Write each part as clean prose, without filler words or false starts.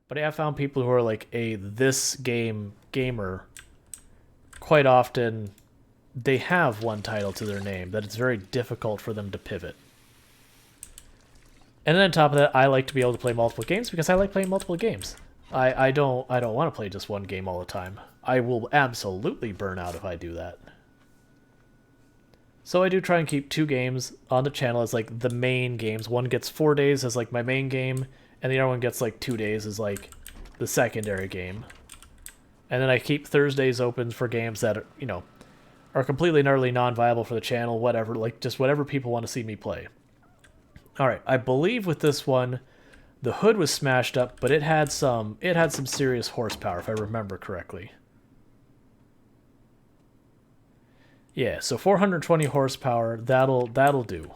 But I have found people who are like a this game gamer quite often they have one title to their name that it's very difficult for them to pivot. And then on top of that, I like to be able to play multiple games because I like playing multiple games. I don't want to play just one game all the time. I will absolutely burn out if I do that. So I do try and keep 2 games on the channel as like the main games. One gets 4 days as like my main game, and the other one gets like 2 days as like the secondary game. And then I keep Thursdays open for games that are, are completely and utterly non-viable for the channel, whatever, like just whatever people want to see me play. Alright, I believe with this one, the hood was smashed up, but it had some serious horsepower, if I remember correctly. Yeah, so 420 horsepower, that'll do.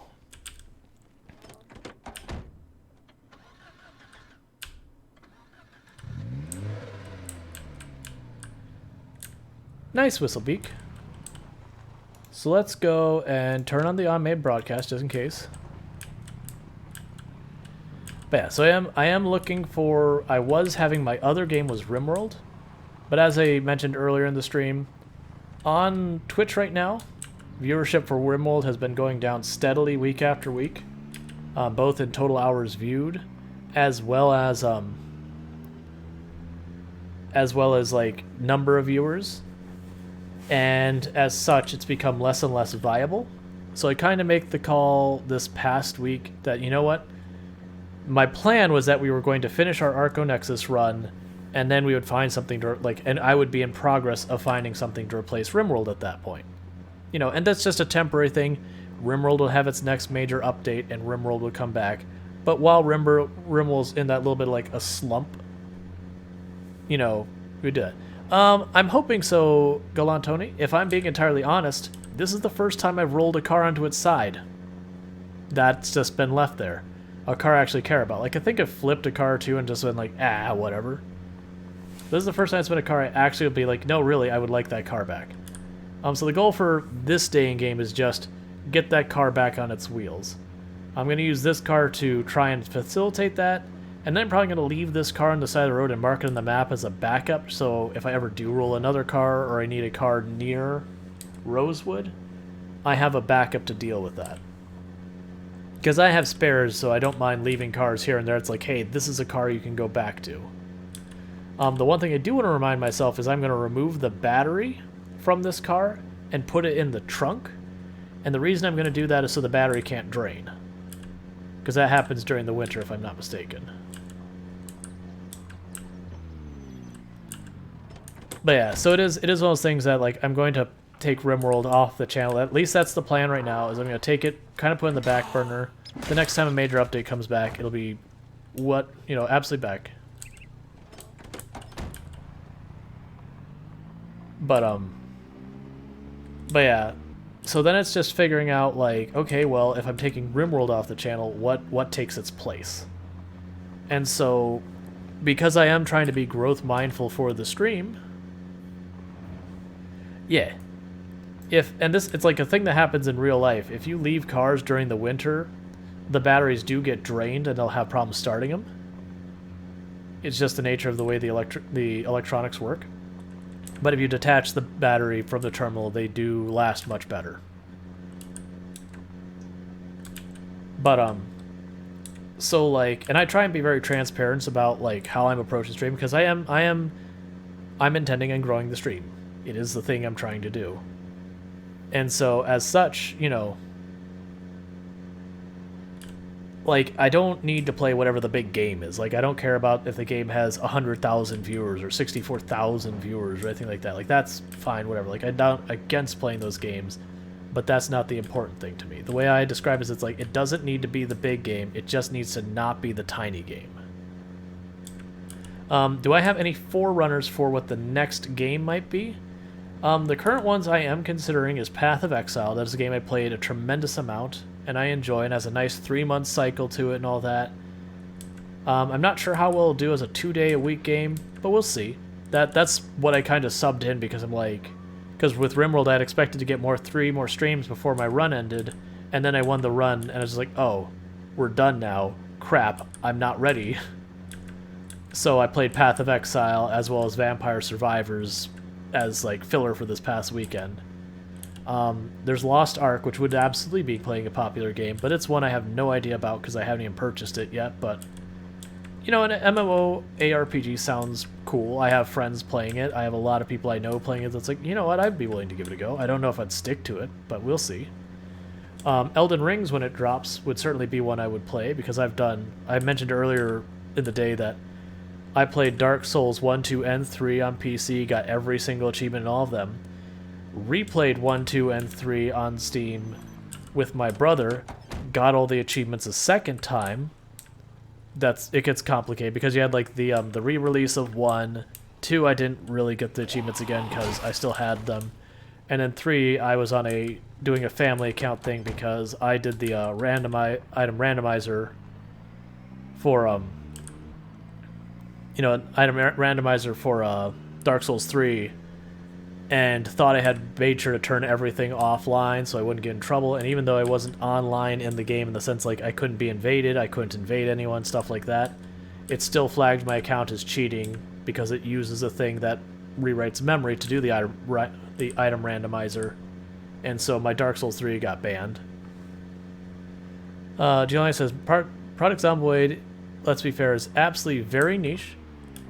Nice, Whistlebeak. So let's go and turn on the on-made broadcast just in case. But yeah, so I am looking for... I was having my other game was RimWorld, but as I mentioned earlier in the stream, on Twitch right now, viewership for RimWorld has been going down steadily week after week, both in total hours viewed, as well as like number of viewers, and as such, it's become less and less viable. So I kind of make the call this past week that, you know what? My plan was that we were going to finish our Arco Nexus run, and then we would find something to, and I would be in progress of finding something to replace RimWorld at that point. And that's just a temporary thing. RimWorld will have its next major update, and RimWorld will come back. But while RimWorld's in that little bit of like a slump, we do it. I'm hoping so, Galantoni. If I'm being entirely honest, this is the first time I've rolled a car onto its side. That's just been left there. A car I actually care about. Like, I think I've flipped a car or two and just been like, whatever. This is the first time it's been a car I actually would be like, no, really, I would like that car back. So the goal for this day in game is just get that car back on its wheels. I'm going to use this car to try and facilitate that, and then I'm probably going to leave this car on the side of the road and mark it on the map as a backup, so if I ever do roll another car or I need a car near Rosewood, I have a backup to deal with that. Because I have spares, so I don't mind leaving cars here and there. It's like, hey, this is a car you can go back to. The one thing I do want to remind myself is I'm going to remove the battery from this car and put it in the trunk. And the reason I'm going to do that is so the battery can't drain. Because that happens during the winter, if I'm not mistaken. But yeah, so it is one of those things that, like, I'm going to take RimWorld off the channel. At least that's the plan right now, is I'm going to take it, kind of put it in the back burner. The next time a major update comes back, it'll be absolutely back. But yeah, so then it's just figuring out, like, okay, well, if I'm taking RimWorld off the channel, what takes its place? And so, because I am trying to be growth mindful for the stream, yeah. It's like a thing that happens in real life. If you leave cars during the winter, the batteries do get drained and they'll have problems starting them. It's just the nature of the way the electronics work. But if you detach the battery from the terminal, they do last much better. But so like, and I try and be very transparent about like how I'm approaching the stream, because I'm intending on growing the stream. It is the thing I'm trying to do. And so, as such, like, I don't need to play whatever the big game is. Like, I don't care about if the game has 100,000 viewers or 64,000 viewers or anything like that. Like, that's fine, whatever. Like, I'm not against playing those games, but that's not the important thing to me. The way I describe it is, it's like, it doesn't need to be the big game. It just needs to not be the tiny game. Do I have any forerunners for what the next game might be? The current ones I am considering is Path of Exile. That is a game I played a tremendous amount, and I enjoy, and has a nice 3-month cycle to it and all that. I'm not sure how well it'll do as a 2-day-a-week game, but we'll see. That's what I kind of subbed in, because I'm like... Because with RimWorld, I'd expected to get 3 more streams before my run ended, and then I won the run, and I was like, oh, we're done now. Crap, I'm not ready. So I played Path of Exile as well as Vampire Survivors as like filler for this past weekend. There's Lost Ark, which would absolutely be playing a popular game, but it's one I have no idea about because I haven't even purchased it yet. But you know, an MMO ARPG sounds cool. I have friends playing it. I have a lot of people I know playing it that's like, you know what, I'd be willing to give it a go. I don't know if I'd stick to it, but we'll see. Elden Rings, when it drops, would certainly be one I would play because I mentioned earlier in the day that I played Dark Souls 1, 2, and 3 on PC, got every single achievement in all of them, replayed 1, 2, and 3 on Steam with my brother, got all the achievements a second time. It gets complicated because you had like the re-release of 1, 2 I didn't really get the achievements again because I still had them, and then 3 I was on doing a family account thing because I did the item randomizer for an item randomizer for Dark Souls 3, and thought I had made sure to turn everything offline so I wouldn't get in trouble. And even though I wasn't online in the game in the sense like I couldn't be invaded, I couldn't invade anyone, stuff like that, it still flagged my account as cheating because it uses a thing that rewrites memory to do the item randomizer. And so my Dark Souls 3 got banned. Giovanni says, Product Zomboid, let's be fair, is absolutely very niche.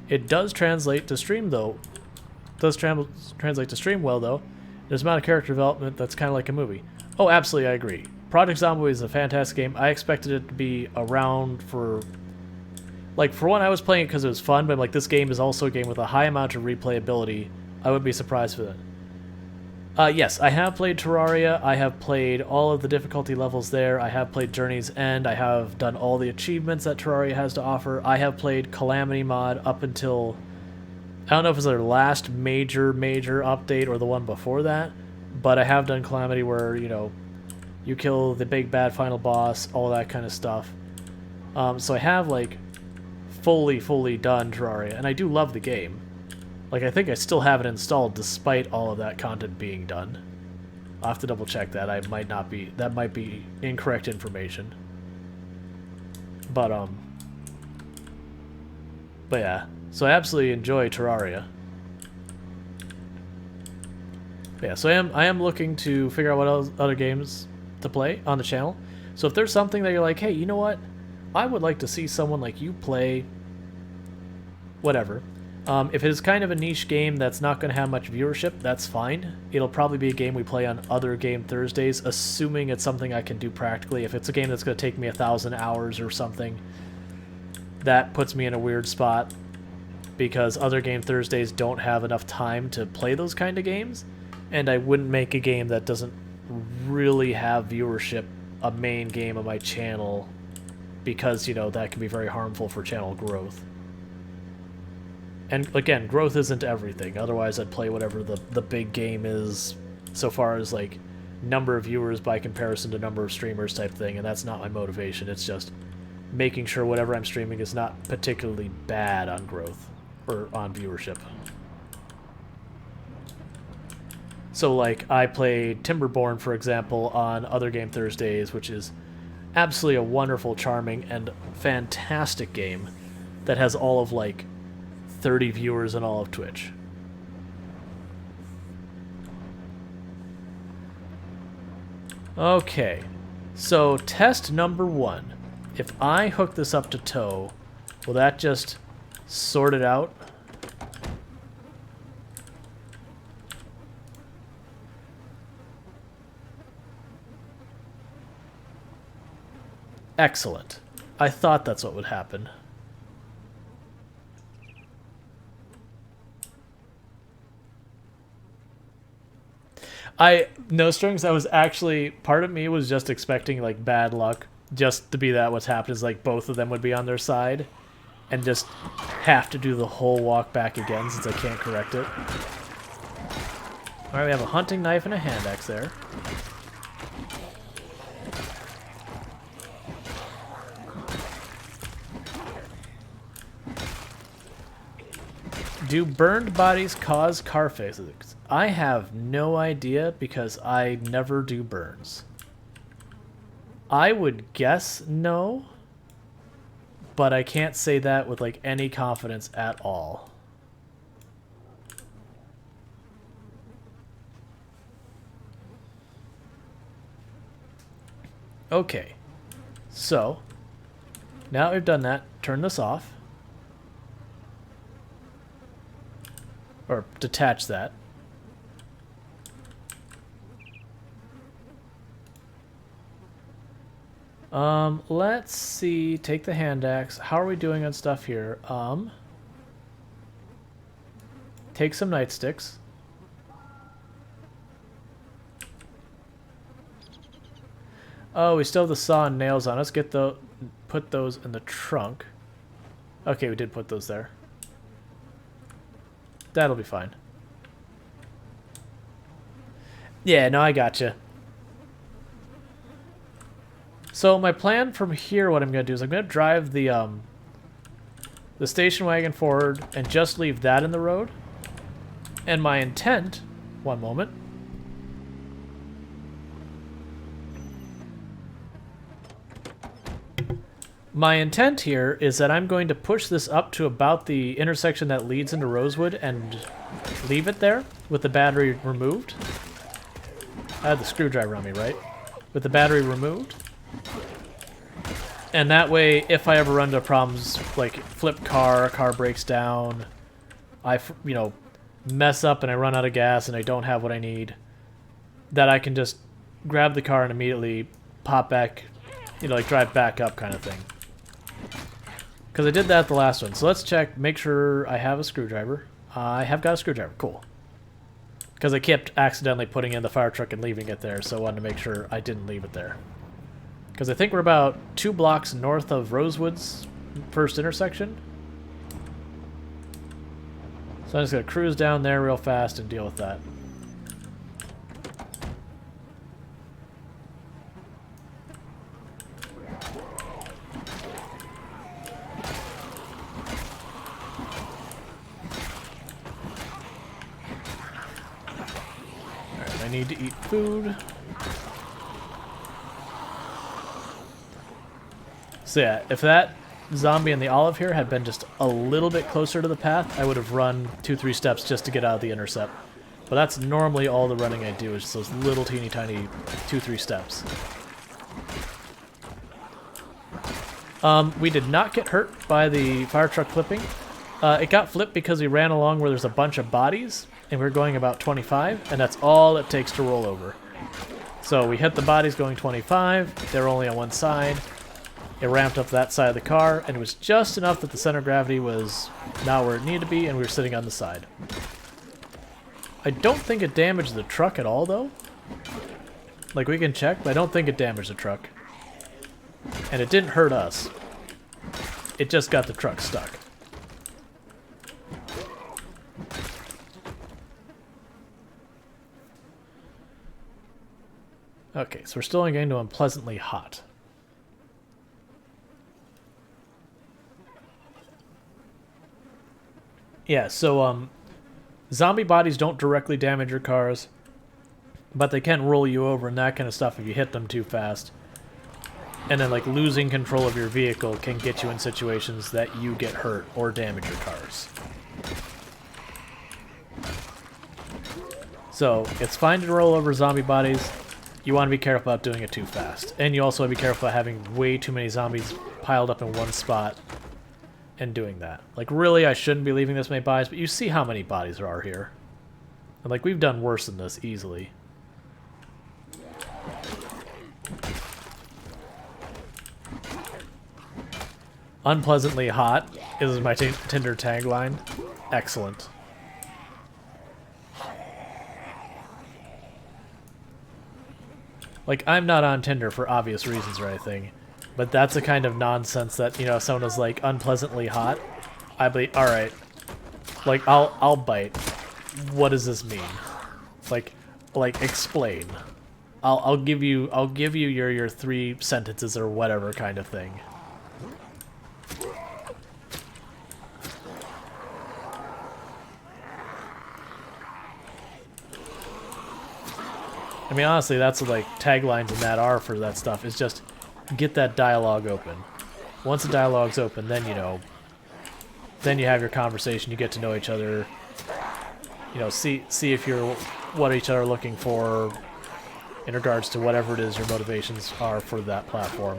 It does translate to stream, though. Translate to stream well, though. There's a amount of character development that's kind of like a movie. Oh, absolutely, I agree. Project Zomboid is a fantastic game. I expected it to be around for... Like, for one, I was playing it because it was fun, but like this game is also a game with a high amount of replayability. I wouldn't be surprised for that. Yes, I have played Terraria. I have played all of the difficulty levels there. I have played Journey's End. I have done all the achievements that Terraria has to offer. I have played Calamity Mod up until... I don't know if it's their last major update or the one before that, but I have done Calamity where, you know, you kill the big bad final boss, all that kind of stuff. So I have, like, fully done Terraria, and I do love the game. Like, I think I still have it installed despite all of that content being done. I'll have to double check that. That might be incorrect information. But yeah. So I absolutely enjoy Terraria. But yeah, so I am looking to figure out what other games to play on the channel. So if there's something that you're like, hey, you know what? I would like to see someone like you play whatever. If it is kind of a niche game that's not going to have much viewership, that's fine. It'll probably be a game we play on other Game Thursdays, assuming it's something I can do practically. If it's a game that's going to take me 1,000 hours or something, that puts me in a weird spot, because other Game Thursdays don't have enough time to play those kind of games, and I wouldn't make a game that doesn't really have viewership a main game on my channel, because, you know, that can be very harmful for channel growth. And again, growth isn't everything, otherwise I'd play whatever the big game is so far as, like, number of viewers by comparison to number of streamers type thing, and that's not my motivation. It's just making sure whatever I'm streaming is not particularly bad on growth or on viewership. So, like, I played Timberborn, for example, on Other Game Thursdays, which is absolutely a wonderful, charming, and fantastic game that has all of, like, 30 viewers in all of Twitch. Okay, so test number 1. If I hook this up to tow, will that just sort it out? Excellent. I thought that's what would happen. No strings, I was actually, part of me was just expecting, like, bad luck. Just to be that what's happened is, like, both of them would be on their side and just have to do the whole walk back again since I can't correct it. Alright, we have a hunting knife and a hand axe there. Do burned bodies cause car physics? I have no idea because I never do burns. I would guess no, but I can't say that with like any confidence at all. Okay, so now we've done that, turn this off. Or detach that. Let's see, take the hand axe. How are we doing on stuff here? Take some nightsticks. Oh, we still have the saw and nails on. Let's get put those in the trunk. Okay, we did put those there. That'll be fine. Yeah, no, I gotcha. So my plan from here, what I'm going to do is I'm going to drive the station wagon forward and just leave that in the road. And my intent, one moment. My intent here is that I'm going to push this up to about the intersection that leads into Rosewood and leave it there with the battery removed. I had the screwdriver on me, right? With the battery removed. And that way, if I ever run into problems like flip car, a car breaks down, I, you know, mess up and I run out of gas and I don't have what I need, that I can just grab the car and immediately pop back, you know, like drive back up kind of thing. Because I did that the last one. So let's check, make sure I have a screwdriver. I have got a screwdriver, cool. Because I kept accidentally putting in the fire truck and leaving it there, so I wanted to make sure I didn't leave it there. Because I think we're about 2 blocks north of Rosewood's first intersection. So I'm just going to cruise down there real fast and deal with that. Alright, I need to eat food. So yeah, if that zombie in the olive here had been just a little bit closer to the path, I would have run 2-3 steps just to get out of the intercept. But that's normally all the running I do, is just those little teeny tiny 2-3 steps. We did not get hurt by the fire truck flipping. It got flipped because we ran along where there's a bunch of bodies, and we were going about 25, and that's all it takes to roll over. So we hit the bodies going 25, they're only on one side. It ramped up that side of the car, and it was just enough that the center of gravity was not where it needed to be, and we were sitting on the side. I don't think it damaged the truck at all, though. Like, we can check, but I don't think it damaged the truck. And it didn't hurt us. It just got the truck stuck. Okay, so we're still getting to unpleasantly hot. Yeah, so zombie bodies don't directly damage your cars, but they can roll you over and that kind of stuff if you hit them too fast. And then like losing control of your vehicle can get you in situations that you get hurt or damage your cars. So it's fine to roll over zombie bodies. You want to be careful about doing it too fast. And you also want to be careful about having way too many zombies piled up in one spot and doing that. Like, really, I shouldn't be leaving this many bodies, but you see how many bodies there are here. And, like, we've done worse than this, easily. Unpleasantly hot is my Tinder tagline. Excellent. Like, I'm not on Tinder for obvious reasons or anything. But that's the kind of nonsense that, you know, if someone is like unpleasantly hot, I'd be alright. Like I'll bite. What does this mean? Like explain. I'll give you your 3 sentences or whatever kind of thing. I mean, honestly, that's what like taglines and that are for that stuff, is just get that dialogue open. Once the dialogue's open, then, you know, then you have your conversation, you get to know each other, you know, see if you're what each other are looking for in regards to whatever it is your motivations are for that platform.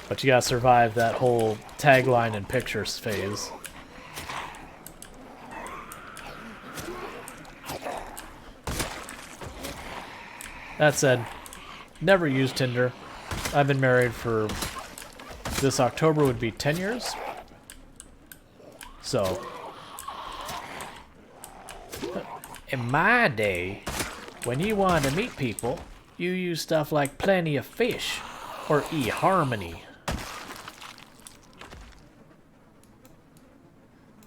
But you gotta survive that whole tagline and pictures phase. That said, never used Tinder. I've been married for, this October would be 10 years. So, in my day, when you wanted to meet people, you used stuff like Plenty of Fish or eHarmony.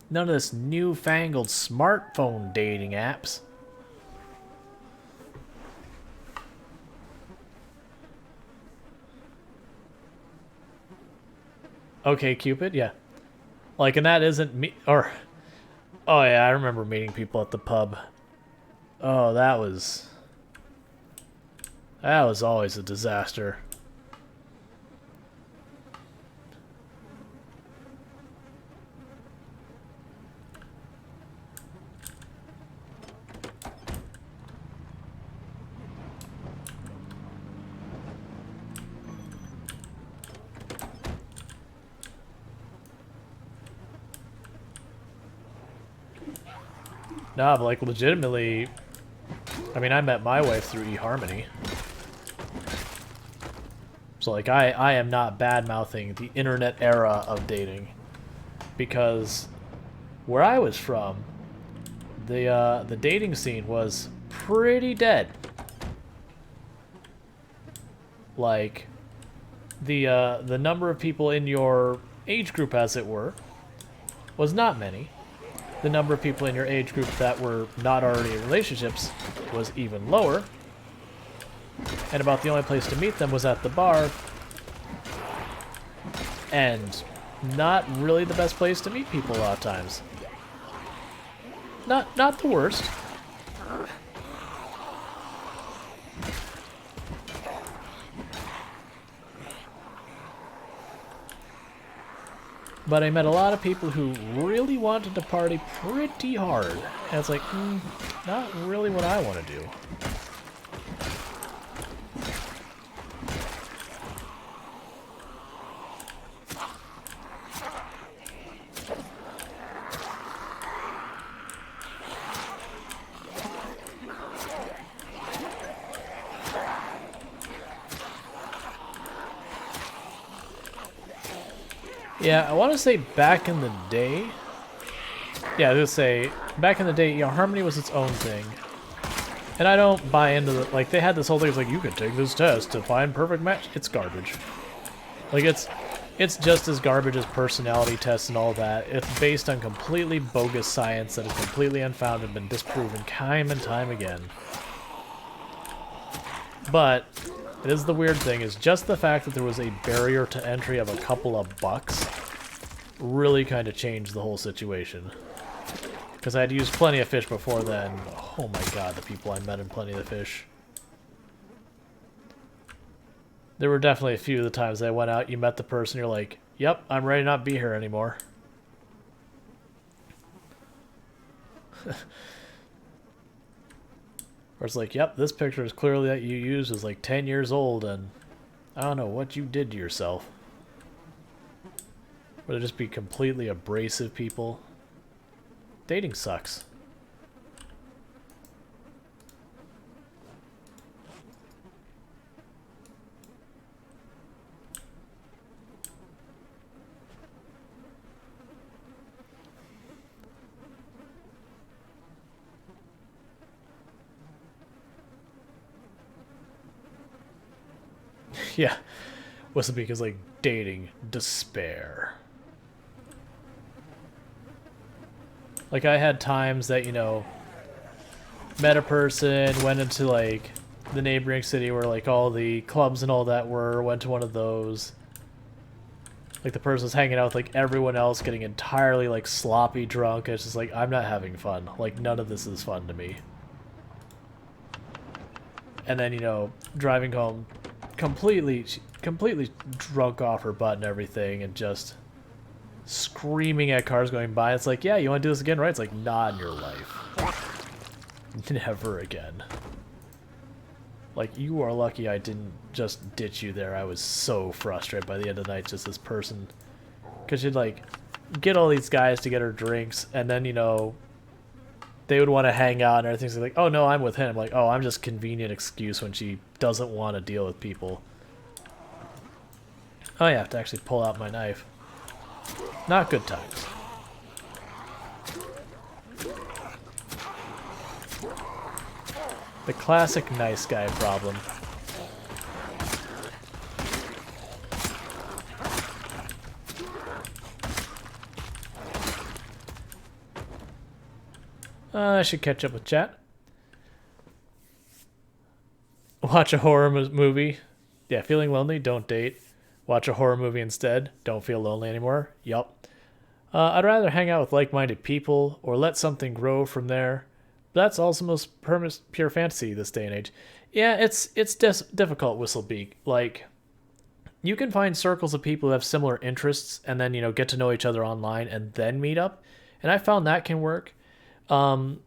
None of this newfangled smartphone dating apps. Okay, Cupid, yeah. Like, and that isn't me, or... Oh yeah, I remember meeting people at the pub. Oh, that was always a disaster. Nah, but like legitimately, I mean, I met my wife through eHarmony. So like I am not bad-mouthing the internet era of dating, because where I was from, the dating scene was pretty dead. Like the number of people in your age group, as it were, was not many. The number of people in your age group that were not already in relationships was even lower. And about the only place to meet them was at the bar. And not really the best place to meet people a lot of times. Not the worst. But I met a lot of people who really wanted to party pretty hard. And it's like, not really what I want to do. Yeah, I want to say back in the day... Yeah, I was going to say, back in the day, you know, Harmony was its own thing. And I don't buy into the... Like, they had this whole thing, it's like, you can take this test to find perfect match. It's garbage. Like, it's just as garbage as personality tests and all that. It's based on completely bogus science that is completely unfounded and been disproven time and time again. But... It is the weird thing, is just the fact that there was a barrier to entry of a couple of bucks really kind of changed the whole situation. Because I had used Plenty of Fish before then. Oh my god, the people I met in Plenty of Fish. There were definitely a few of the times I went out, you met the person, you're like, yep, I'm ready to not be here anymore. Or it's like, yep, this picture is clearly that you used is like 10 years old and I don't know what you did to yourself. Or they just be completely abrasive people. Dating sucks. Yeah, wasn't because like dating despair. Like I had times that, you know, met a person, went into like the neighboring city where like all the clubs and all that were, went to one of those. Like the person was hanging out with like everyone else, getting entirely like sloppy drunk. It's just like, I'm not having fun. Like none of this is fun to me. And then, you know, driving home completely, completely drunk off her butt and everything, and just screaming at cars going by. It's like, yeah, you want to do this again, right? It's like, not in your life. Never again. Like, you are lucky I didn't just ditch you there. I was so frustrated by the end of the night, just this person. Because you'd, like, get all these guys to get her drinks, and then, you know, they would want to hang out and everything's like, oh, no, I'm with him. Like, oh, I'm just convenient excuse when she doesn't want to deal with people. Oh, yeah, I have to actually pull out my knife. Not good times. The classic nice guy problem. I should catch up with chat. Watch a horror movie. Yeah, feeling lonely? Don't date. Watch a horror movie instead. Don't feel lonely anymore. Yup. I'd rather hang out with like-minded people or let something grow from there. That's also most pure fantasy this day and age. Yeah, it's difficult, Whistlebeak. Like, you can find circles of people who have similar interests and then, you know, get to know each other online and then meet up. And I found that can work. Like,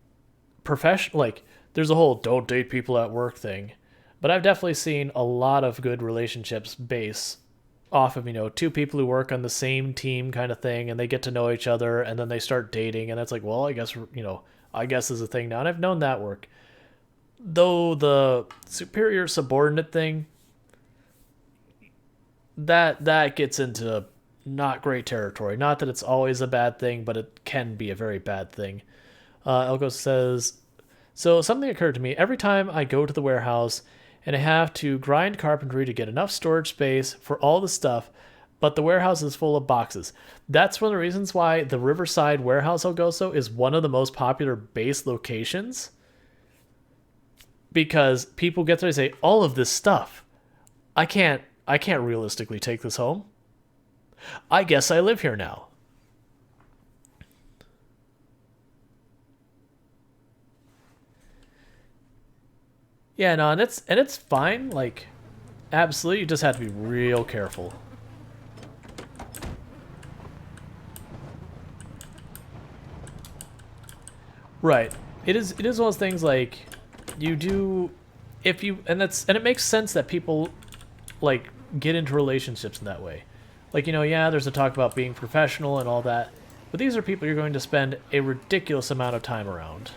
there's a whole don't date people at work thing. But I've definitely seen a lot of good relationships base off of, you know, two people who work on the same team kind of thing, and they get to know each other, and then they start dating, and that's like, well, I guess, you know, I guess is a thing now, and I've known that work. Though the superior subordinate thing, that gets into not great territory. Not that it's always a bad thing, but it can be a very bad thing. Elgo says, so something occurred to me. Every time I go to the warehouse and I have to grind carpentry to get enough storage space for all the stuff, but the warehouse is full of boxes. That's one of the reasons why the Riverside Warehouse Elgoso is one of the most popular base locations. Because people get there and say, all of this stuff, I can't realistically take this home. I guess I live here now. Yeah, no, and it's fine. Like, absolutely, you just have to be real careful. Right. It is one of those things like you do if you and it makes sense that people like get into relationships in that way. Like, you know, yeah, there's a talk about being professional and all that, but these are people you're going to spend a ridiculous amount of time around.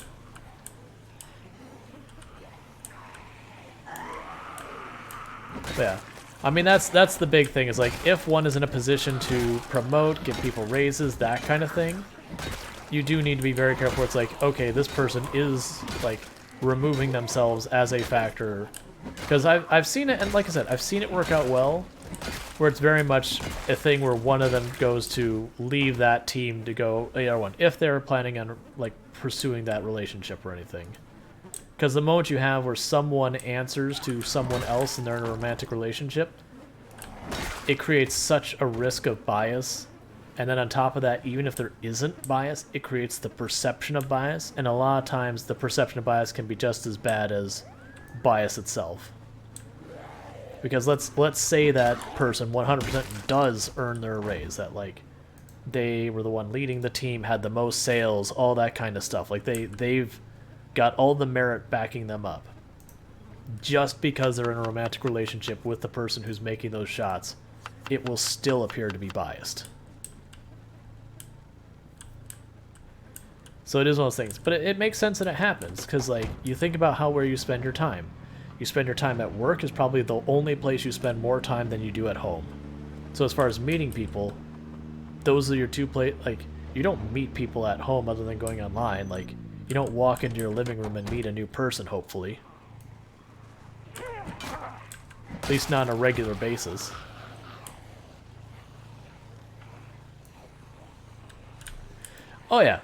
But yeah. I mean, that's the big thing, is like, if one is in a position to promote, give people raises, that kind of thing, you do need to be very careful. It's like, okay, this person is, like, removing themselves as a factor. Because I've seen it, and like I said, I've seen it work out well, where it's very much a thing where one of them goes to leave that team to go the other one, if they're planning on, like, pursuing that relationship or anything. Because the moment you have where someone answers to someone else and they're in a romantic relationship, it creates such a risk of bias. And then on top of that, even if there isn't bias, it creates the perception of bias. And a lot of times, the perception of bias can be just as bad as bias itself. Because let's say that person 100% does earn their raise. That, like, they were the one leading the team, had the most sales, all that kind of stuff. Like, they've got all the merit backing them up. Just because they're in a romantic relationship with the person who's making those shots, it will still appear to be biased. So it is one of those things. But it makes sense that it happens, because, like, you think about where you spend your time. You spend your time at work is probably the only place you spend more time than you do at home. So as far as meeting people, those are your two like, you don't meet people at home other than going online. Like, you don't walk into your living room and meet a new person, hopefully. At least not on a regular basis. Oh, yeah.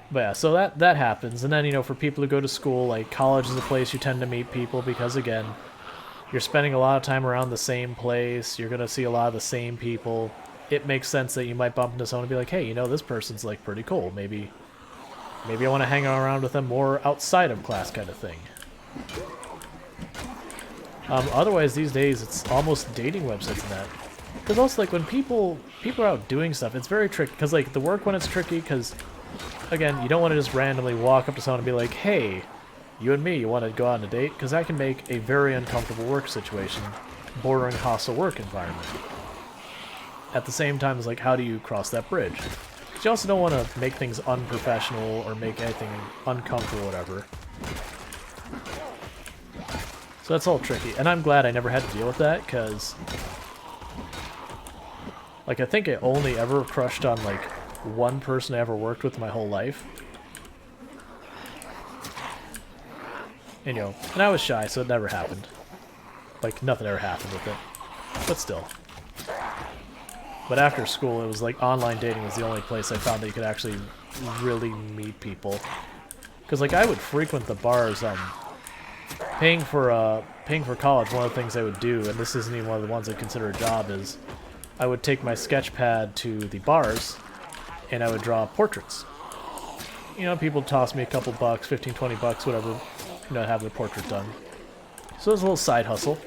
But yeah, so that happens. And then, you know, for people who go to school, like, college is a place you tend to meet people because, again, you're spending a lot of time around the same place. You're going to see a lot of the same people. It makes sense that you might bump into someone and be like, hey, you know, this person's, like, pretty cool. Maybe maybe I want to hang around with them more outside of class kind of thing. Otherwise, these days, it's almost dating websites and that. Because also, like, when people are out doing stuff, it's very tricky. Because, like, the work one, it's tricky because, again, you don't want to just randomly walk up to someone and be like, hey, you and me, you want to go out on a date? Because that can make a very uncomfortable work situation, bordering hostile work environment. At the same time, it's like, how do you cross that bridge? Because you also don't want to make things unprofessional or make anything uncomfortable or whatever. So that's all tricky. And I'm glad I never had to deal with that, because... like, I think I only ever crushed on, like, one person I ever worked with my whole life. And, you know, and I was shy, so it never happened. Like, nothing ever happened with it. But still. But after school, it was like online dating was the only place I found that you could actually really meet people. Because, like, I would frequent the bars, paying for college, one of the things I would do, and this isn't even one of the ones I consider a job, is I would take my sketch pad to the bars, and I would draw portraits. You know, people toss me a couple bucks, 15, 20 bucks, whatever, you know, have their portrait done. So it was a little side hustle.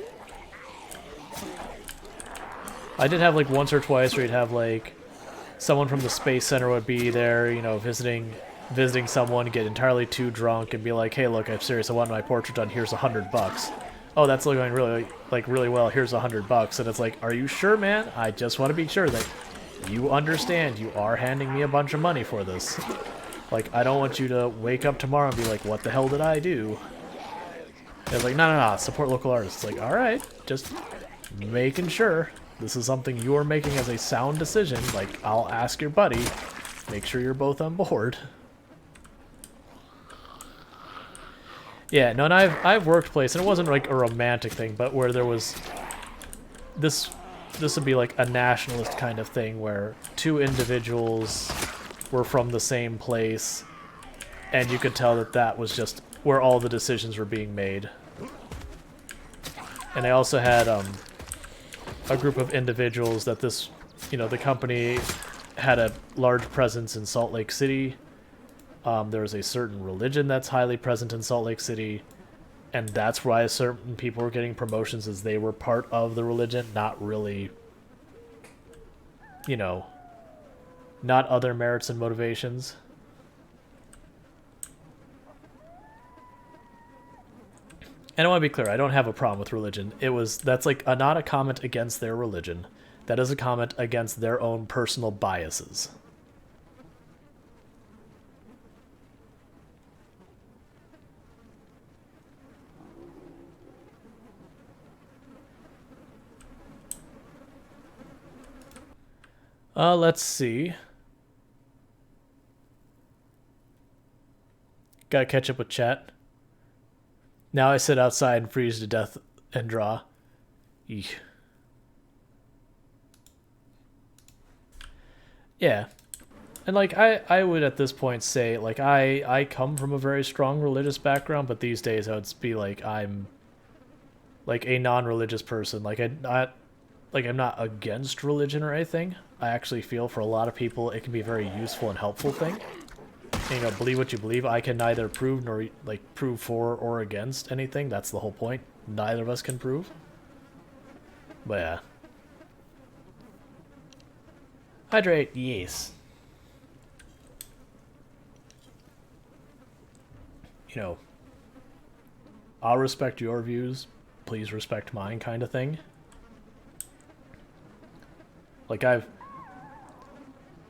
I did have, like, once or twice where you'd have, like, someone from the Space Center would be there, you know, visiting someone, get entirely too drunk, and be like, hey, look, I'm serious, I want my portrait done, here's $100. Oh, that's going really well, here's $100. And it's like, are you sure, man? I just want to be sure that you understand you are handing me a bunch of money for this. Like, I don't want you to wake up tomorrow and be like, what the hell did I do? And it's like, no, support local artists. It's like, alright, just making sure. This is something you're making as a sound decision. Like, I'll ask your buddy. Make sure you're both on board. Yeah, no, and I've worked place, and it wasn't like a romantic thing, but where there was this would be like a nationalist kind of thing where two individuals were from the same place, and you could tell that that was just where all the decisions were being made. And I also had a group of individuals that this, you know, the company had a large presence in Salt Lake City. There was a certain religion that's highly present in Salt Lake City, and that's why certain people were getting promotions, as they were part of the religion, not really, you know, not other merits and motivations. And I want to be clear, I don't have a problem with religion. That's like not a comment against their religion. That is a comment against their own personal biases. Let's see. Gotta catch up with chat. Now I sit outside and freeze to death and draw. Eek. Yeah. And, like, I would at this point say, like, I come from a very strong religious background, but these days I would be like, I'm, like, a non-religious person. Like, I'm not against religion or anything. I actually feel for a lot of people it can be a very useful and helpful thing. And, you know, believe what you believe. I can neither prove nor, like, prove for or against anything. That's the whole point. Neither of us can prove. But yeah. Hydrate, yes. You know, I'll respect your views. Please respect mine, kind of thing. Like,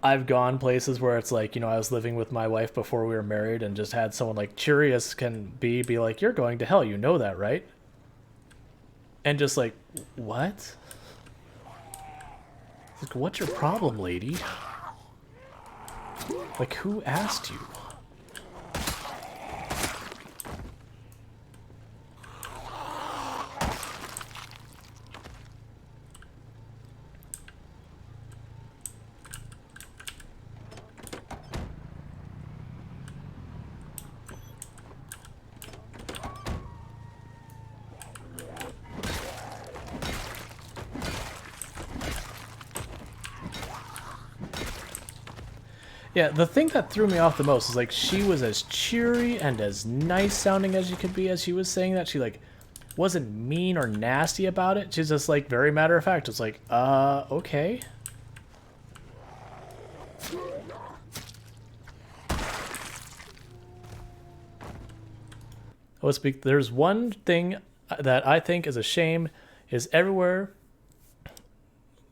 I've gone places where it's like, you know, I was living with my wife before we were married and just had someone like cheery as can be like, you're going to hell, you know that, right? And just like, what? Like, what's your problem, lady? Like, who asked you? Yeah, the thing that threw me off the most is like she was as cheery and as nice sounding as you could be as she was saying that. She like wasn't mean or nasty about it. She's just like very matter of fact. It's like, okay. There's one thing that I think is a shame is everywhere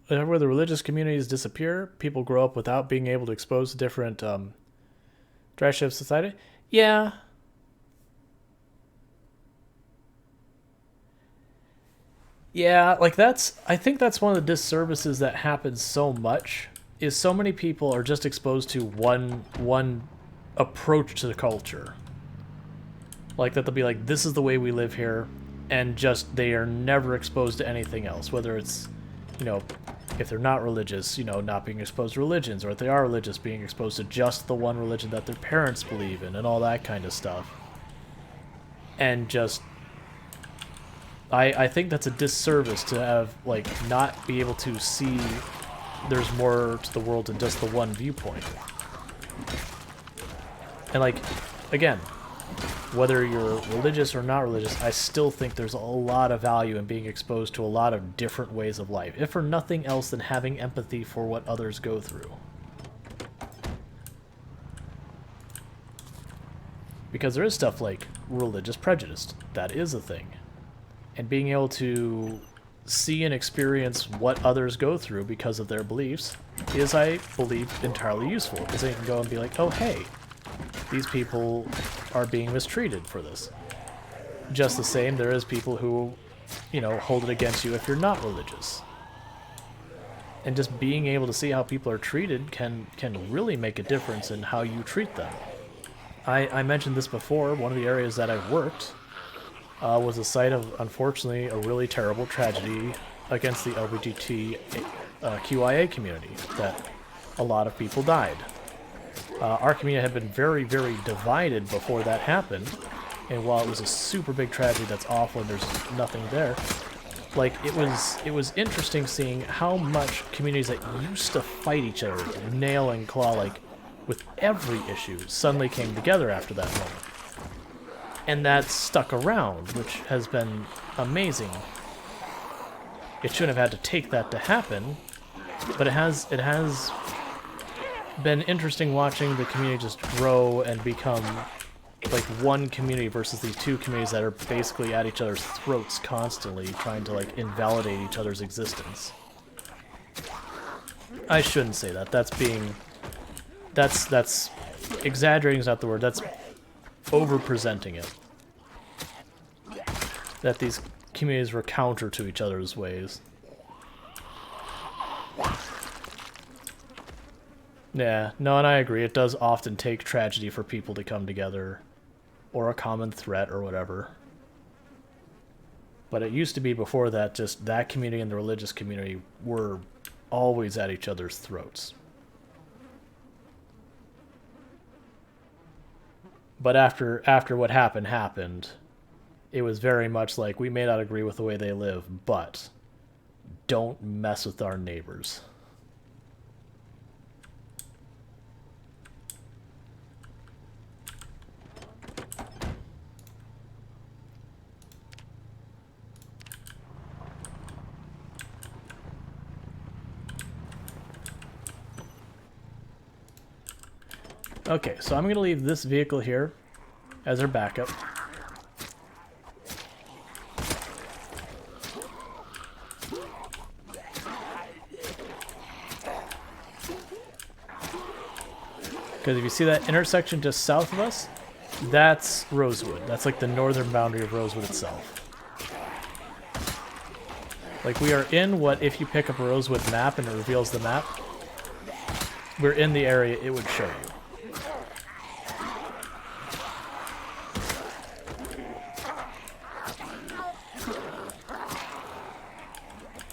the religious communities disappear, people grow up without being able to expose to different drag ship society. Yeah. Yeah, like I think that's one of the disservices that happens so much is so many people are just exposed to one approach to the culture. Like that they'll be like, this is the way we live here, and just they are never exposed to anything else, whether it's, you know, if they're not religious, you know, not being exposed to religions, or if they are religious, being exposed to just the one religion that their parents believe in, and all that kind of stuff. And just, I think that's a disservice to have, like, not be able to see there's more to the world than just the one viewpoint. And, like, again, whether you're religious or not religious, I still think there's a lot of value in being exposed to a lot of different ways of life, if for nothing else than having empathy for what others go through. Because there is stuff like religious prejudice. That is a thing. And being able to see and experience what others go through because of their beliefs is, I believe, entirely useful. Because they can go and be like, oh, hey, these people are being mistreated for this. Just the same, there is people who, you know, hold it against you if you're not religious. And just being able to see how people are treated can really make a difference in how you treat them. I mentioned this before, one of the areas that I've worked was the site of, unfortunately, a really terrible tragedy against the LGBTQIA community, that a lot of people died. Our community had been very, very divided before that happened, and while it was a super big tragedy that's awful and there's nothing there, like, it was interesting seeing how much communities that used to fight each other, nail and claw, like, with every issue, suddenly came together after that moment. And that stuck around, which has been amazing. It shouldn't have had to take that to happen, but it has been interesting watching the community just grow and become like one community versus the two communities that are basically at each other's throats constantly, trying to like invalidate each other's existence. I shouldn't say that. That's exaggerating is not the word. That's over-presenting it. That these communities were counter to each other's ways. Yeah, no, and I agree. It does often take tragedy for people to come together, or a common threat, or whatever. But it used to be before that, just that community and the religious community were always at each other's throats. But after what happened, it was very much like, we may not agree with the way they live, but don't mess with our neighbors. Okay, so I'm going to leave this vehicle here as our backup. Because if you see that intersection just south of us, that's Rosewood. That's like the northern boundary of Rosewood itself. Like, we are in what, if you pick up a Rosewood map and it reveals the map, we're in the area it would show you.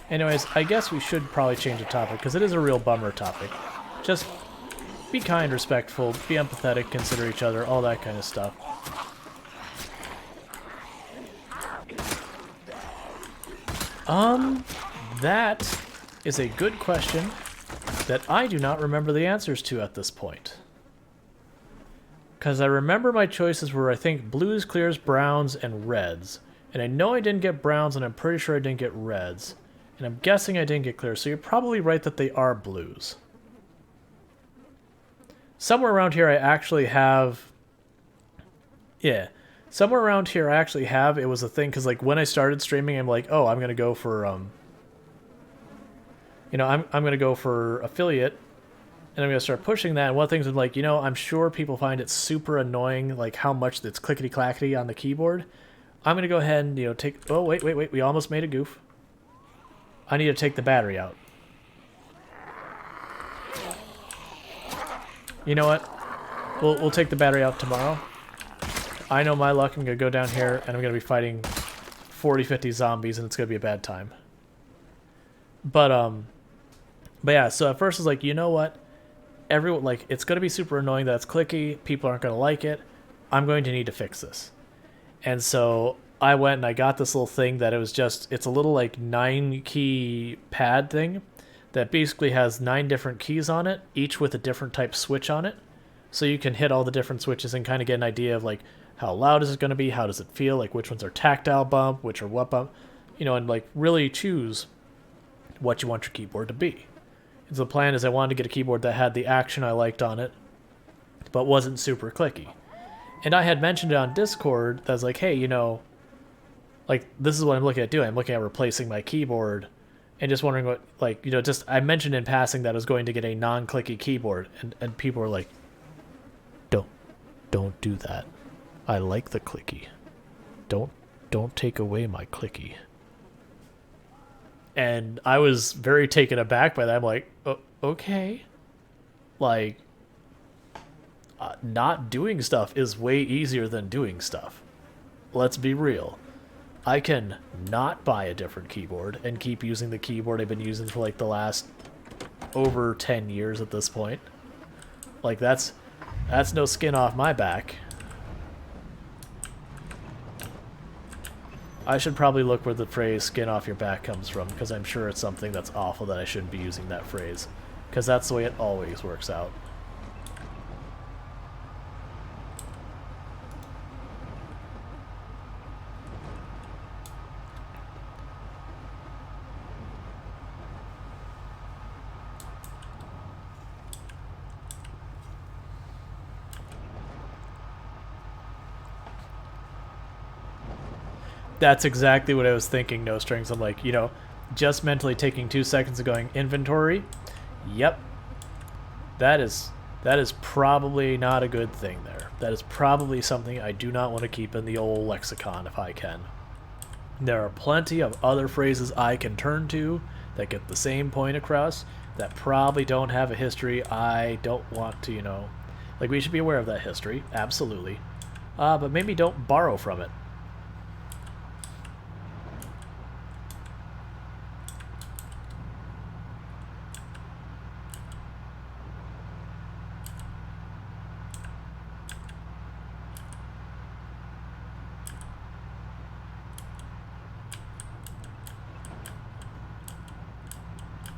Anyways, I guess we should probably change the topic, because it is a real bummer topic. Just be kind, respectful, be empathetic, consider each other, all that kind of stuff. That is a good question that I do not remember the answers to at this point. Because I remember my choices were, I think, blues, clears, browns, and reds. And I know I didn't get browns, and I'm pretty sure I didn't get reds. And I'm guessing I didn't get clears, so you're probably right that they are blues. Somewhere around here I actually have... Yeah. Somewhere around here I actually have, it was a thing, because like when I started streaming, I'm like, oh, I'm going to go for, you know, I'm going to go for affiliate, and I'm going to start pushing that. And one of the things I'm like, you know, I'm sure people find it super annoying, like how much it's clickety-clackety on the keyboard. I'm going to go ahead and, you know, take... Oh, wait, we almost made a goof. I need to take the battery out. You know what? We'll take the battery out tomorrow. I know my luck. I'm going to go down here, and I'm going to be fighting 40, 50 zombies, and it's going to be a bad time. But yeah, so at first I was like, you know what? Everyone, like, it's going to be super annoying that it's clicky. People aren't going to like it. I'm going to need to fix this. And so I went and I got this little thing that it was just, it's a little like 9-key pad thing that basically has 9 different keys on it, each with a different type switch on it. So you can hit all the different switches and kind of get an idea of like, how loud is it going to be? How does it feel? Like which ones are tactile bump, which are what bump, you know, and like really choose what you want your keyboard to be. And so the plan is I wanted to get a keyboard that had the action I liked on it, but wasn't super clicky. And I had mentioned it on Discord that I was like, hey, you know, like, this is what I'm looking at doing. I'm looking at replacing my keyboard and just wondering what, like, you know, just, I mentioned in passing that I was going to get a non-clicky keyboard. And people were like, don't do that. I like the clicky. Don't take away my clicky. And I was very taken aback by that. I'm like, oh, okay. Like... not doing stuff is way easier than doing stuff. Let's be real. I can not buy a different keyboard and keep using the keyboard I've been using for like the last over 10 years at this point. Like that's no skin off my back. I should probably look where the phrase skin off your back comes from, because I'm sure it's something that's awful that I shouldn't be using that phrase. Because that's the way it always works out. That's exactly what I was thinking, No Strings. I'm like, you know, just mentally taking 2 seconds and going, inventory? Yep. That is probably not a good thing there. That is probably something I do not want to keep in the old lexicon if I can. There are plenty of other phrases I can turn to that get the same point across that probably don't have a history I don't want to, you know... Like, we should be aware of that history, absolutely. But maybe don't borrow from it.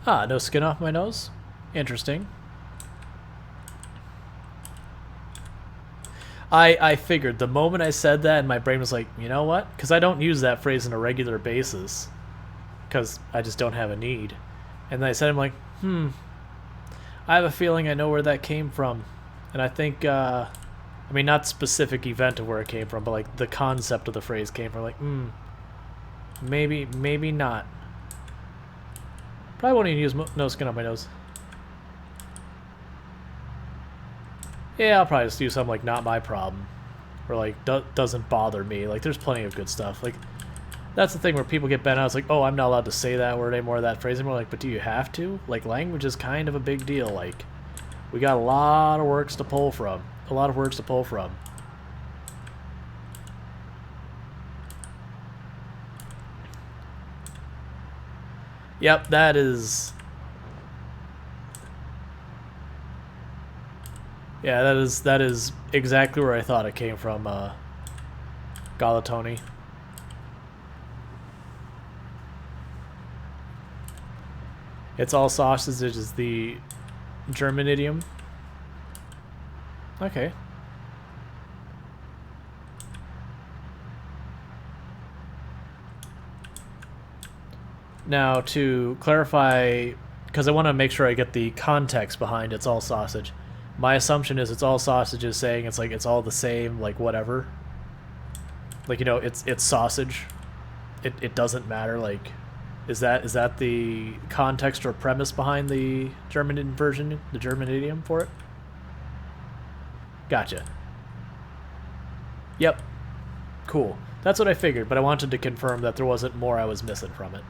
Ah, no skin off my nose? Interesting. I figured the moment I said that and my brain was like, you know what? Because I don't use that phrase on a regular basis. Because I just don't have a need. And then I said, I'm like, I have a feeling I know where that came from. And I think, I mean, not specific event of where it came from, but like the concept of the phrase came from. Like, maybe not. Probably won't even use no skin on my nose. Yeah, I'll probably just do something like not my problem. Or like doesn't bother me. Like there's plenty of good stuff. Like that's the thing where people get bent out. It's like, oh, I'm not allowed to say that word anymore, that phrase anymore. Like, but do you have to? Like language is kind of a big deal. Like we got a lot of words to pull from. A lot of words to pull from. Yep, that is... Yeah, that is exactly where I thought it came from, Galatoni. It's all sausage is the German idiom. Okay. Now, to clarify, because I want to make sure I get the context behind it's all sausage. My assumption is it's all sausage is saying it's like it's all the same, like whatever. Like, you know, it's sausage. It doesn't matter. Like, is that the context or premise behind the German version, the German idiom for it? Gotcha. Yep. Cool. That's what I figured, but I wanted to confirm that there wasn't more I was missing from it.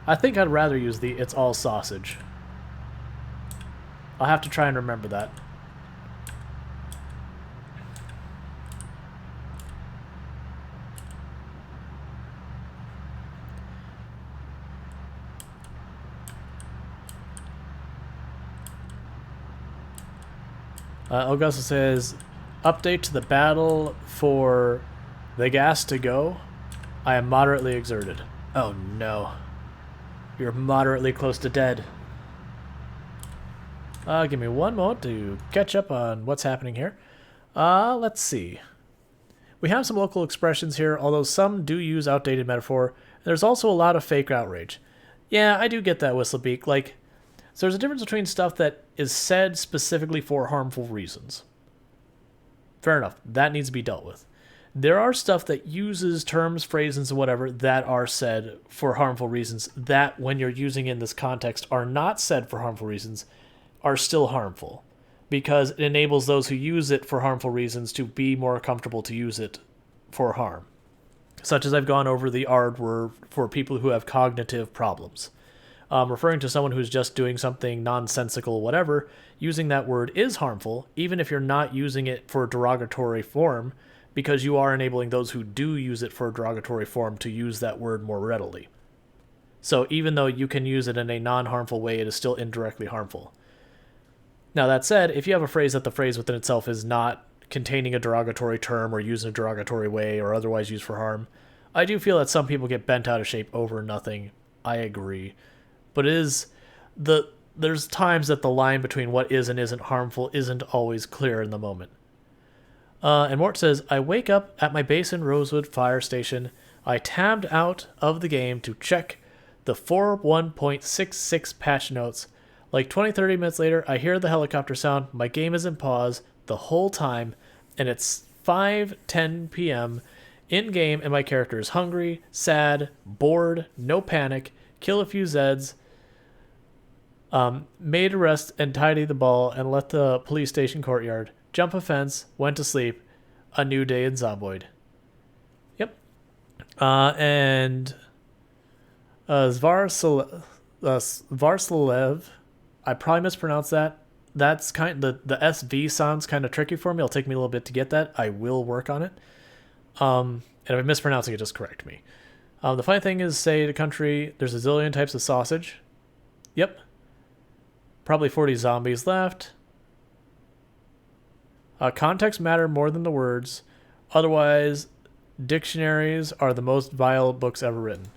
I think I'd rather use the it's all sausage. I'll have to try and remember that. Augusta says, update to the battle for the gas to go. I am moderately exerted. Oh no. You're moderately close to dead. Give me one moment to catch up on what's happening here. Let's see. We have some local expressions here, although some do use outdated metaphor. There's also a lot of fake outrage. Yeah, I do get that, Whistlebeak. Like, so there's a difference between stuff that is said specifically for harmful reasons. Fair enough. That needs to be dealt with. There are stuff that uses terms, phrases, and whatever that are said for harmful reasons that, when you're using in this context, are not said for harmful reasons, are still harmful. Because it enables those who use it for harmful reasons to be more comfortable to use it for harm. Such as I've gone over the R word for people who have cognitive problems. Referring to someone who's just doing something nonsensical, whatever, using that word is harmful, even if you're not using it for a derogatory form, because you are enabling those who do use it for a derogatory form to use that word more readily. So even though you can use it in a non-harmful way, it is still indirectly harmful. Now that said, if you have a phrase that the phrase within itself is not containing a derogatory term or used in a derogatory way or otherwise used for harm, I do feel that some people get bent out of shape over nothing. I agree. But there's times that the line between what is and isn't harmful isn't always clear in the moment. And Mort says, I wake up at my base in Rosewood Fire Station. I tabbed out of the game to check the 4.1.66 patch notes. Like 20-30 minutes later, I hear the helicopter sound. My game is in pause the whole time, and it's 5:10 p.m. in-game, and my character is hungry, sad, bored, no panic, kill a few Zeds, made a rest and tidy the ball and left the police station courtyard, jump a fence, went to sleep, a new day in Zomboid. Yep. And Svarslev, I probably mispronounced that. That's kind of, the SV sounds kind of tricky for me. It'll take me a little bit to get that. I will work on it. And if I'm mispronouncing it, just correct me. The funny thing is, say the country, there's a zillion types of sausage. Yep. Probably 40 zombies left. Context matter more than the words. Otherwise, dictionaries are the most vile books ever written.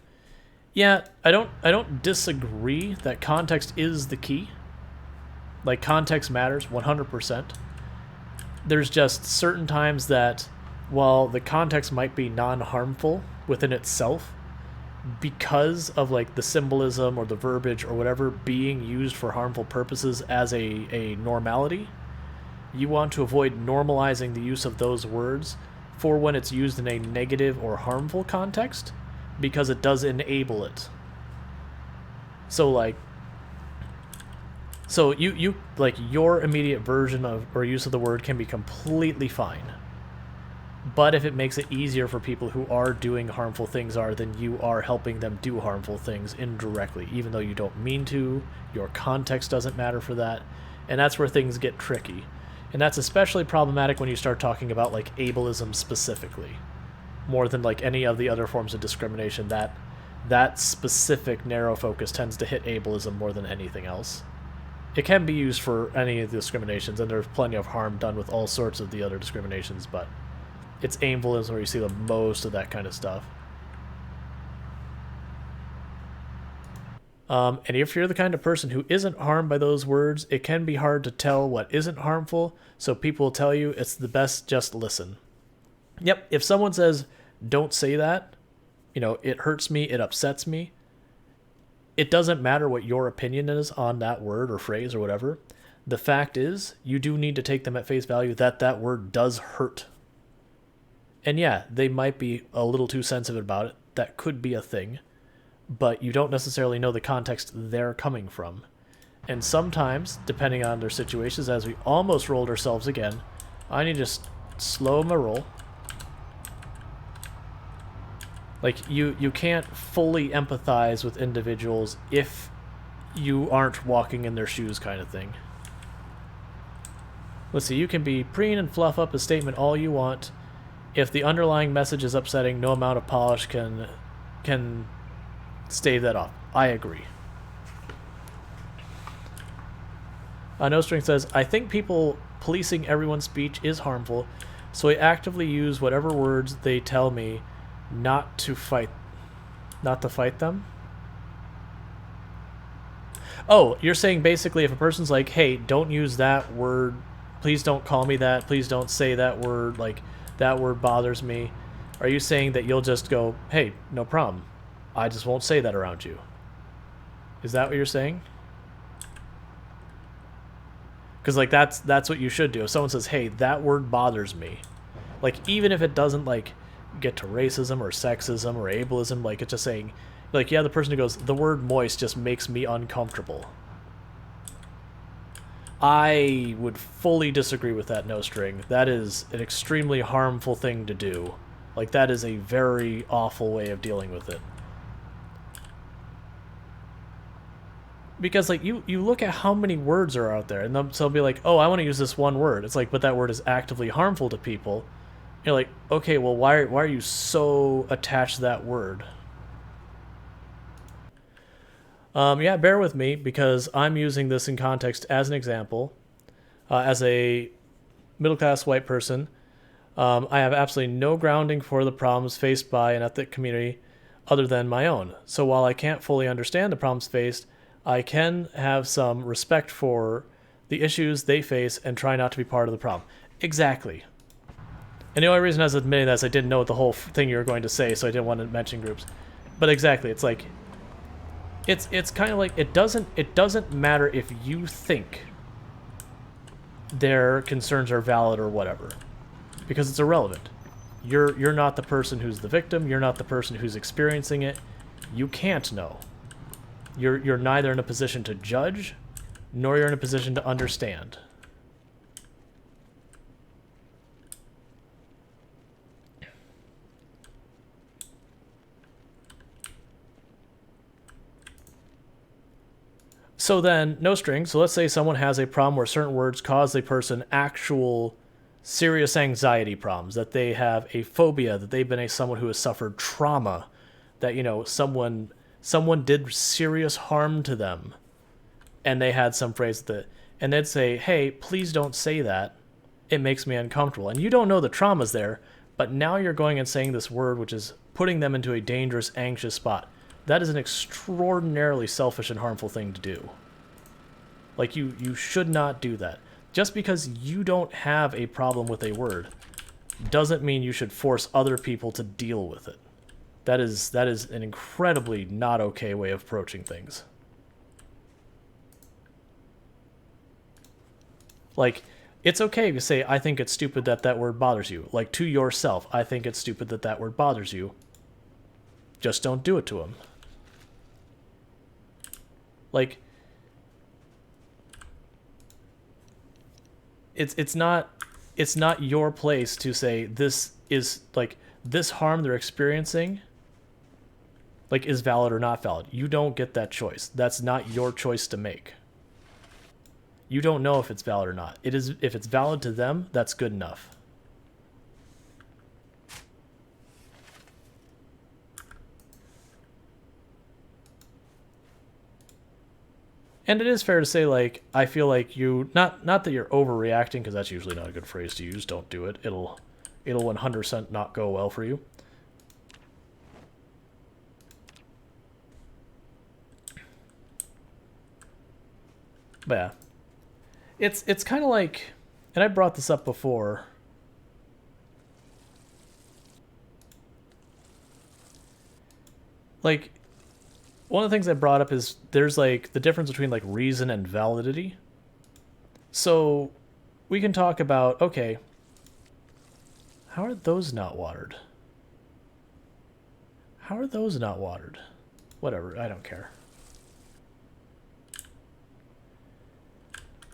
Yeah, I don't disagree that context is the key. Like, context matters 100%. There's just certain times that, while the context might be non-harmful within itself, because of like the symbolism or the verbiage or whatever being used for harmful purposes as a normality, you want to avoid normalizing the use of those words for when it's used in a negative or harmful context, because it does enable it. So like, so you like, your immediate version of or use of the word can be completely fine. But if it makes it easier for people who are doing harmful things then you are helping them do harmful things indirectly, even though you don't mean to. Your context doesn't matter for that. And that's where things get tricky. And that's especially problematic when you start talking about like ableism specifically. More than like any of the other forms of discrimination, that specific narrow focus tends to hit ableism more than anything else. It can be used for any of the discriminations, and there's plenty of harm done with all sorts of the other discriminations, but it's ableism where you see the most of that kind of stuff. And if you're the kind of person who isn't harmed by those words, it can be hard to tell what isn't harmful, so people will tell you it's the best just listen. Yep, if someone says, don't say that, it hurts me, it upsets me. It doesn't matter what your opinion is on that word or phrase or whatever. The fact is, you do need to take them at face value that that word does hurt. And yeah, they might be a little too sensitive about it. That could be a thing. But you don't necessarily know the context they're coming from. And sometimes, depending on their situations, as we almost rolled ourselves again, I need to just slow my roll. Like, you can't fully empathize with individuals if you aren't walking in their shoes kind of thing. Let's see, you can be preen and fluff up a statement all you want. If the underlying message is upsetting, no amount of polish can stave that off. I agree. No String says, I think people policing everyone's speech is harmful, so I actively use whatever words they tell me not to fight them. Oh, you're saying basically if a person's like, hey, don't use that word, please don't call me that, please don't say that word, like, that word bothers me. Are you saying that you'll just go, hey, no problem, I just won't say that around you? Is that what you're saying? Because, like, that's what you should do. If someone says, hey, that word bothers me, like, even if it doesn't, like, get to racism or sexism or ableism, like, it's just saying, like, yeah, the person who goes, the word moist just makes me uncomfortable. I would fully disagree with that, No String. That is an extremely harmful thing to do. Like, that is a very awful way of dealing with it. Because, like, you look at how many words are out there, and they'll be like, oh, I want to use this one word. It's like, but that word is actively harmful to people. You're like, okay, well, why are you so attached to that word? Yeah, bear with me, because I'm using this in context as an example. As a middle-class white person, I have absolutely no grounding for the problems faced by an ethnic community other than my own. So while I can't fully understand the problems faced, I can have some respect for the issues they face and try not to be part of the problem. Exactly. And the only reason I was admitting that is I didn't know what the whole thing you were going to say, so I didn't want to mention groups. But exactly, it's like, it's kind of like, it doesn't matter if you think their concerns are valid or whatever, because it's irrelevant. You're not the person who's the victim. You're not the person who's experiencing it. You can't know. You're neither in a position to judge, nor you're in a position to understand. So then, no string. So let's say someone has a problem where certain words cause a person actual serious anxiety problems, that they have a phobia, that they've been someone who has suffered trauma, that, someone did serious harm to them, and they had some phrase that, and they'd say, hey, please don't say that. It makes me uncomfortable. And you don't know the trauma's there, but now you're going and saying this word, which is putting them into a dangerous, anxious spot. That is an extraordinarily selfish and harmful thing to do. Like, you should not do that. Just because you don't have a problem with a word doesn't mean you should force other people to deal with it. That is an incredibly not okay way of approaching things. Like, it's okay to say, I think it's stupid that that word bothers you. Like, to yourself, I think it's stupid that that word bothers you. Just don't do it to them. Like, it's not your place to say this is, like, this harm they're experiencing, like, is valid or not valid. You don't get that choice. That's not your choice to make. You don't know if it's valid or not. It is, if it's valid to them, that's good enough. And it is fair to say, like, I feel like you, not that you're overreacting, because that's usually not a good phrase to use. Don't do it. It'll 100% not go well for you. But yeah. It's kind of like, and I brought this up before, Like, one of the things I brought up is there's like the difference between like reason and validity. So we can talk about, okay, how are those not watered? How are those not watered? Whatever, I don't care.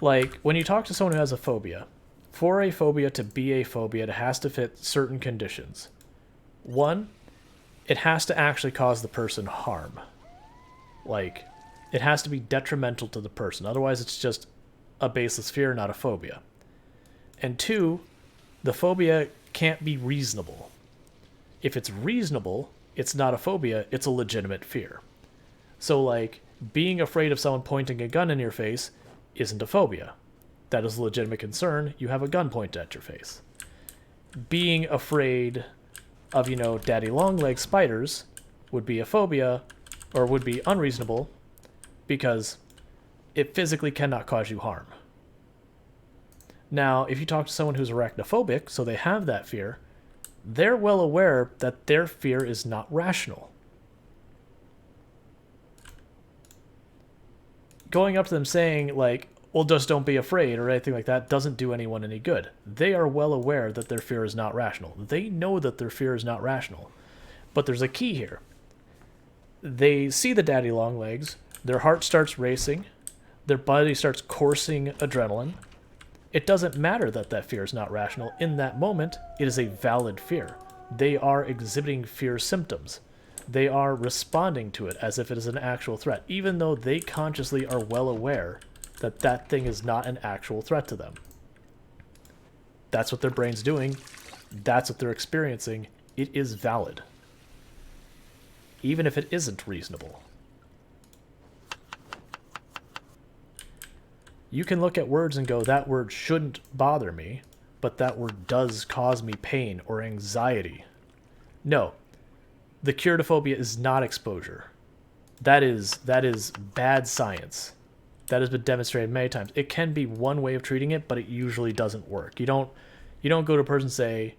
Like, when you talk to someone who has a phobia, for a phobia to be a phobia, it has to fit certain conditions. One, it has to actually cause the person harm. Like, it has to be detrimental to the person. Otherwise, it's just a baseless fear, not a phobia. And two, the phobia can't be reasonable. If it's reasonable, it's not a phobia, it's a legitimate fear. So, like, being afraid of someone pointing a gun in your face isn't a phobia. That is a legitimate concern. You have a gun pointed at your face. Being afraid of, daddy long leg spiders would be a phobia, or would be unreasonable, because it physically cannot cause you harm. Now, if you talk to someone who's arachnophobic, so they have that fear, they're well aware that their fear is not rational. Going up to them saying, like, well, just don't be afraid or anything like that doesn't do anyone any good. They are well aware that their fear is not rational. They know that their fear is not rational. But there's a key here. They see the daddy long legs, their heart starts racing, their body starts coursing adrenaline. It doesn't matter that that fear is not rational. In that moment, it is a valid fear. They are exhibiting fear symptoms. They are responding to it as if it is an actual threat, even though they consciously are well aware that that thing is not an actual threat to them. That's what their brain's doing. That's what they're experiencing. It is valid, even if it isn't reasonable. You can look at words and go, that word shouldn't bother me, but that word does cause me pain or anxiety. No, the cure to phobia is not exposure. That is bad science. That has been demonstrated many times. It can be one way of treating it, but it usually doesn't work. You don't go to a person and say,